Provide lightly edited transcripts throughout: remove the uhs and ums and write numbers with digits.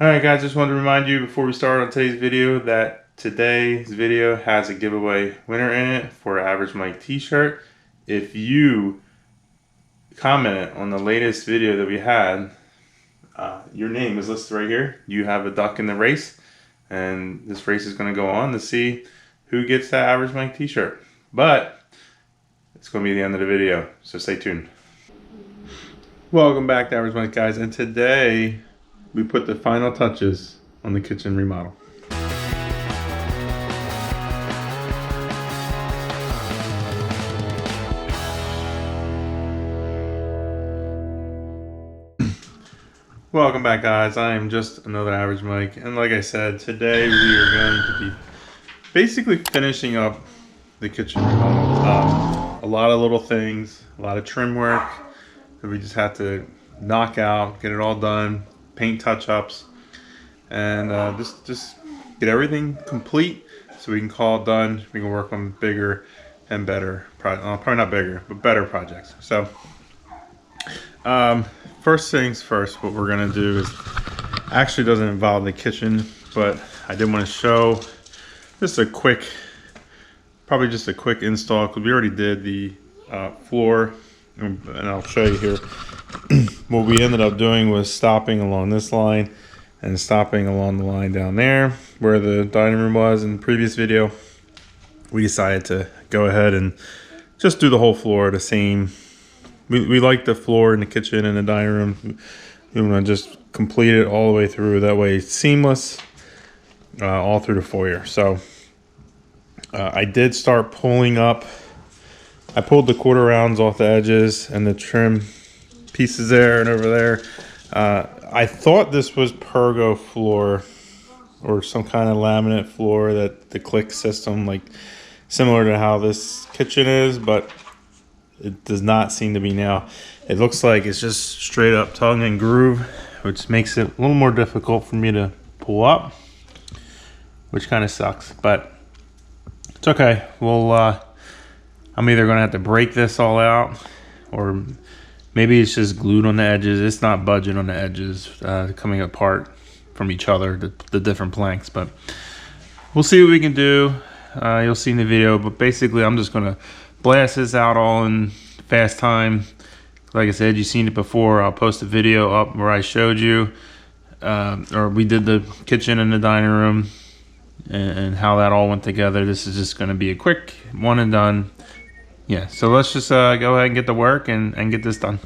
Alright guys, just wanted to remind you before we start on today's video that today's video has a giveaway winner in it for an Average Mike t-shirt. If you comment on the latest video that we had, your name is listed right here. You have a duck in the race, and this race is going to go on to see who gets that Average Mike t-shirt. But it's going to be the end of the video, so stay tuned. Welcome back to Average Mike, guys, and today we put the final touches on the kitchen remodel. Welcome back, guys. I am just another Average Mike, and like I said, today we are going to be basically finishing up the kitchen remodel. A lot of little things, a lot of trim work that we just had to knock out, get it all done. Paint touch-ups, and just get everything complete so we can call it done. We can work on bigger and better probably not bigger, but better projects. So first things first, what we're gonna do is actually doesn't involve the kitchen, but I did want to show just a quick, probably just a quick install, because we already did the floor, and I'll show you here. What we ended up doing was stopping along this line and stopping along the line down there where the dining room was in the previous video. We decided to go ahead and just do the whole floor the same. We like the floor in the kitchen and the dining room. We want to just complete it all the way through. That way it's seamless all through the foyer. So I did start pulling up. I pulled the quarter rounds off the edges and the trim pieces there and over there. I thought this was Pergo floor or some kind of laminate floor, that the click system, like similar to how this kitchen is, but it does not seem to be now. It looks like it's just straight up tongue and groove, which makes it a little more difficult for me to pull up, which kind of sucks, but it's okay. I'm either gonna have to break this all out, or maybe it's just glued on the edges. It's not budging on the edges, coming apart from each other, the different planks. But we'll see what we can do. You'll see in the video. But basically, I'm just going to blast this out all in fast time. Like I said, you've seen it before. I'll post a video up where I showed you, or we did the kitchen and the dining room, and how that all went together. This is just going to be a quick one and done. Yeah, so let's just go ahead and get to work and get this done.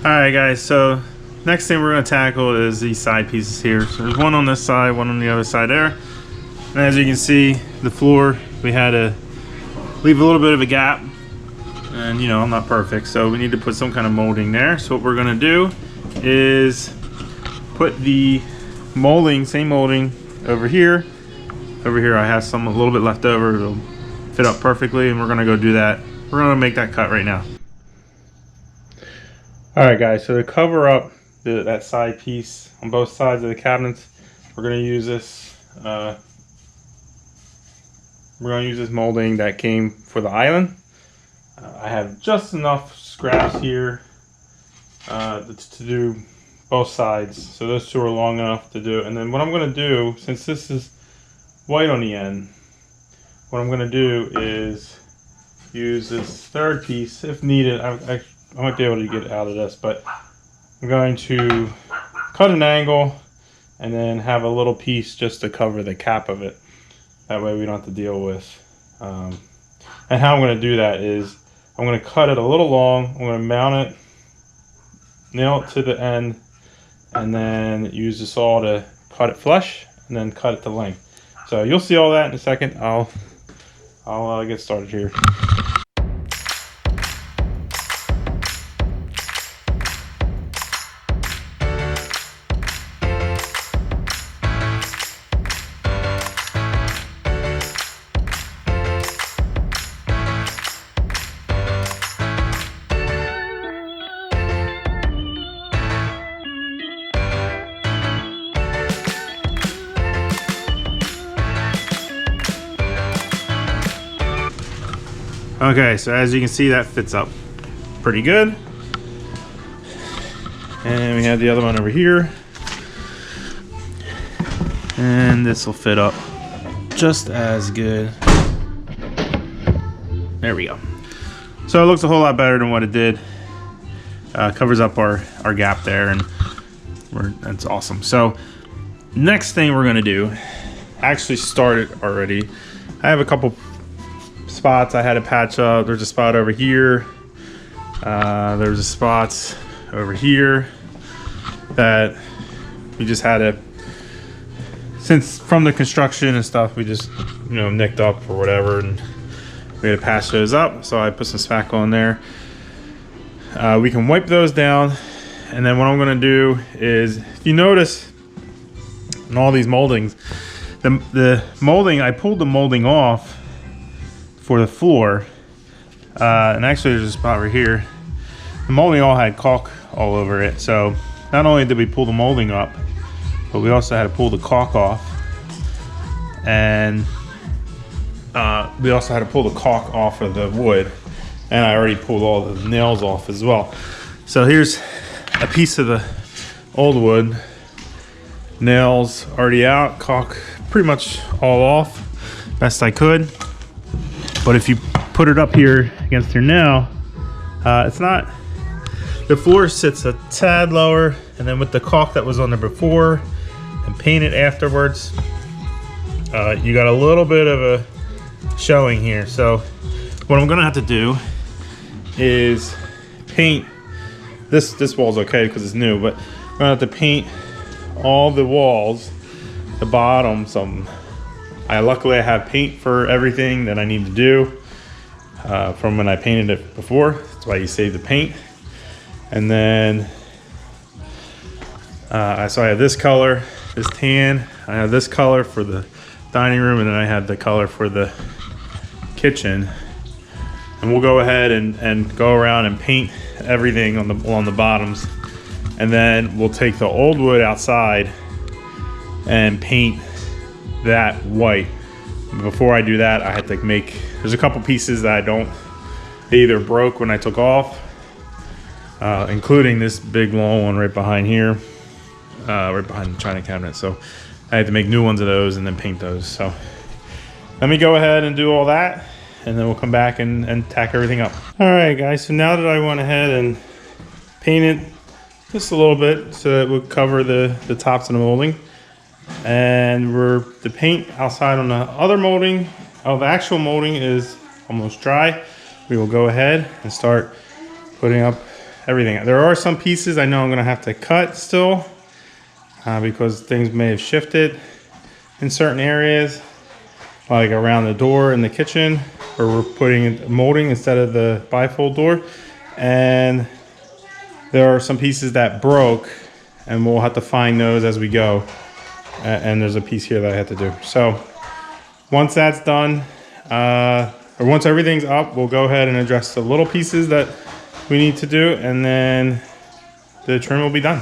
Alright guys, so next thing we're going to tackle is these side pieces here. So there's one on this side, one on the other side there. And as you can see, the floor, we had to leave a little bit of a gap. And you know, I'm not perfect, so we need to put some kind of molding there. So what we're going to do is put the molding, same molding over here. Over here I have some a little bit left over. It'll fit up perfectly, and we're going to go do that. We're going to make that cut right now. Alright guys, so to cover up that side piece on both sides of the cabinets, we're going to use this molding that came for the island. I have just enough scraps here to do both sides, so those two are long enough to do. And then what I'm going to do, since this is white on the end, what I'm going to do is use this third piece if needed. I might be able to get out of this, but I'm going to cut an angle and then have a little piece just to cover the cap of it. That way we don't have to deal with. And how I'm going to do that is I'm going to cut it a little long. I'm going to mount it, nail it to the end, and then use the saw to cut it flush and then cut it to length. So you'll see all that in a second. I'll get started here. Okay, so as you can see, that fits up pretty good. And we have the other one over here. And this will fit up just as good. There we go. So it looks a whole lot better than what it did. Covers up our gap there, and that's awesome. So next thing we're gonna do, actually started already. I have a couple spots I had to patch up. There's a spot over here. There's a spot over here that we just had to, since from the construction and stuff, we just, you know, nicked up or whatever, and we had to patch those up. So I put some spackle on there. We can wipe those down, and then what I'm going to do is, if you notice in all these moldings, the molding, I pulled the molding off for the floor, and actually there's a spot right here. The molding all had caulk all over it, so not only did we pull the molding up, but we also had to pull the caulk off, and we also had to pull the caulk off of the wood, and I already pulled all the nails off as well. So here's a piece of the old wood, nails already out, caulk pretty much all off best I could. But if you put it up here against your nail, it's not, the floor sits a tad lower, and then with the caulk that was on there before and painted afterwards, you got a little bit of a showing here. So what I'm gonna have to do is paint, this wall's okay because it's new, but I'm gonna have to paint all the walls, the bottom, some. Luckily I have paint for everything that I need to do from when I painted it before. That's why you save the paint. And then so I have this color, this tan. I have this color for the dining room, and then I have the color for the kitchen. And we'll go ahead and go around and paint everything on the bottoms, and then we'll take the old wood outside and paint that white. Before I do that, I had to make, there's a couple pieces that they either broke when I took off, including this big long one right behind here, right behind the china cabinet. So I had to make new ones of those and then paint those. So let me go ahead and do all that, and then we'll come back and tack everything up. All right guys, so now that I went ahead and painted just a little bit so that it would cover the tops of the molding, and the paint outside on the other molding, the actual molding is almost dry. We will go ahead and start putting up everything. There are some pieces I know I'm gonna have to cut still because things may have shifted in certain areas, like around the door in the kitchen, where we're putting molding instead of the bifold door. And there are some pieces that broke, and we'll have to find those as we go. And there's a piece here that I had to do. So once that's done, or once everything's up, we'll go ahead and address the little pieces that we need to do, and then the trim will be done.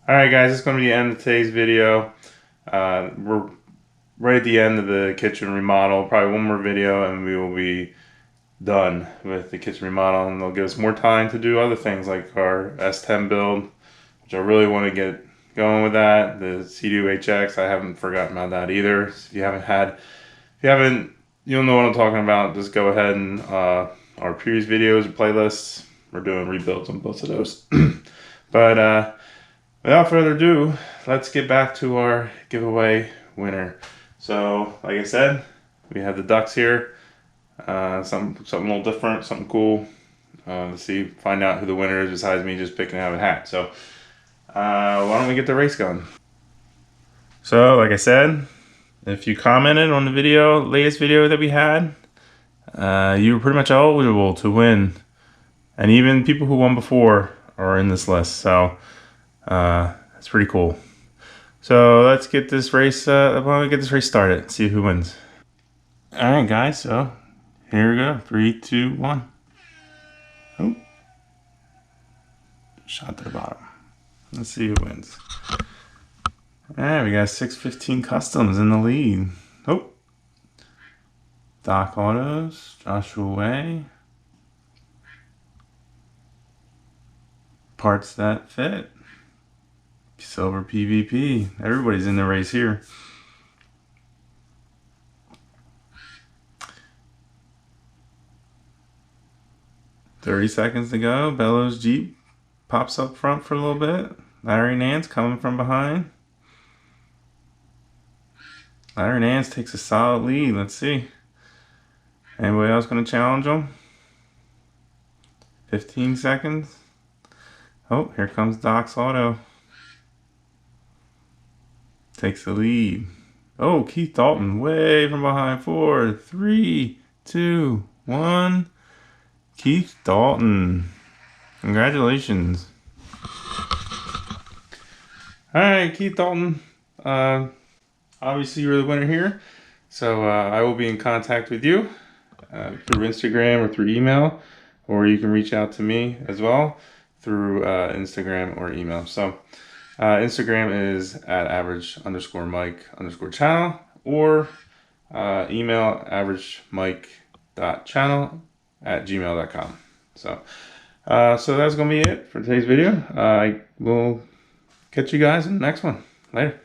Alright guys, it's going to be the end of today's video. We're right at the end of the kitchen remodel. Probably one more video and we will be done with the kitchen remodel, and they'll give us more time to do other things like our S10 build, which I really want to get going with that. The C2HX, I haven't forgotten about that either. So if you don't know what I'm talking about, just go ahead and our previous videos or playlists, we're doing rebuilds on both of those. But without further ado, let's get back to our giveaway winner. So, like I said, we have the ducks here. Something a little different, something cool. Let's find out who the winner is besides me just picking out a hat. So, why don't we get the race going? So, like I said, if you commented on the latest video that we had, you were pretty much eligible to win. And even people who won before are in this list. So, it's pretty cool. So let's get this race. Why don't we get this race started? See who wins. All right, guys. So here we go. 3, 2, 1. Oh, shot to the bottom. Let's see who wins. All right, we got 615 Customs in the lead. Oh, Doc Autos, Joshua Way. Parts that fit. Silver PvP. Everybody's in the race here. $30 seconds to go. Bellows Jeep pops up front for a little bit. Larry Nance coming from behind. Larry Nance takes a solid lead. Let's see. Anybody else going to challenge him? 15 seconds. Oh, here comes Doc's Auto. Takes the lead. Oh, Keith Dalton way from behind. 4, 3, 2, 1. Keith Dalton. Congratulations. Alright, Keith Dalton. Obviously you're the winner here. So I will be in contact with you through Instagram or through email. Or you can reach out to me as well through Instagram or email. So Instagram is at average_Mike_channel, or email averagemike.channel@gmail.com. So that's going to be it for today's video. I will catch you guys in the next one. Later.